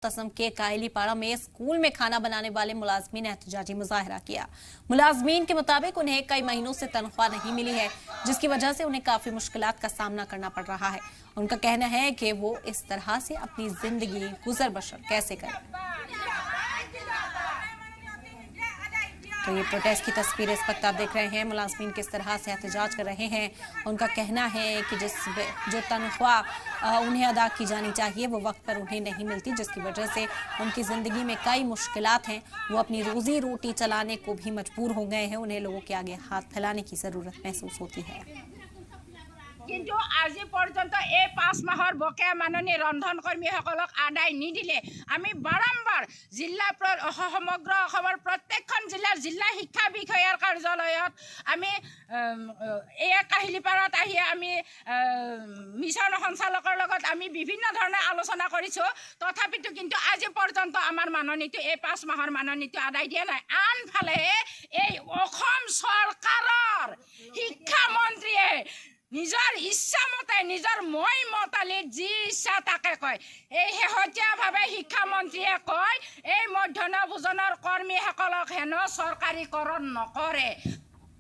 असम के कायलीपाड़ा में स्कूल में खाना बनाने वाले मुलाजमीन ने एहतजाजी मुजाहरा किया। मुलाजमीन के मुताबिक उन्हें कई महीनों से तनख्वाह नहीं मिली है, जिसकी वजह से उन्हें काफी मुश्किलात का सामना करना पड़ रहा है। उनका कहना है कि वो इस तरह से अपनी जिंदगी गुजर बसर कैसे करें। तो ये प्रोटेस्ट की तस्वीरें इस वक्त आप देख रहे हैं। मुलाजमीन किस तरह से एहतजाज कर रहे हैं। उनका कहना है कि जो तनख्वाह उन्हें अदा की जानी चाहिए वो वक्त पर उन्हें नहीं मिलती, जिसकी वजह से उनकी ज़िंदगी में कई मुश्किलात हैं। वो अपनी रोजी रोटी चलाने को भी मजबूर हो गए हैं। उन्हें लोगों के आगे हाथ फैलाने की ज़रूरत महसूस होती है। কিন্তু আজি পর্যন্ত এই 5 মাহৰ বকেয়া মাননীয় ৰন্ধন কৰ্মীসকলক আদায় নিদিলে আমি বাৰম্বাৰ সমগ্ৰ অসমৰ প্ৰত্যেকখন জিলা শিক্ষা বিষয়াৰ কাৰ্যালয়ত আমি এই কাহিলীপাৰাত আহি আমি মিছন সঞ্চালকৰ লগত আমি বিভিন্ন ধৰণে আলোচনা কৰিছোঁ। তথাপিতো কিন্তু আজি পৰ্যন্ত আমাৰ মাননীটো এই 5 মাহৰ মাননীটো আদায় দিয়া নাই। আনফালে এই অসম চৰকাৰৰ শিক্ষামন্ত্ৰীয়ে নিজৰ ইচ্ছা মতে নিজৰ মই মতালিত যি ইচ্ছা তাকে কয়। এই শেহতীয়াভাৱে শিক্ষামন্ত্ৰীয়ে কয় এই মধ্যাহ্ন ভোজনৰ কৰ্মীসকলক হেনো চৰকাৰীকৰণ নকৰে।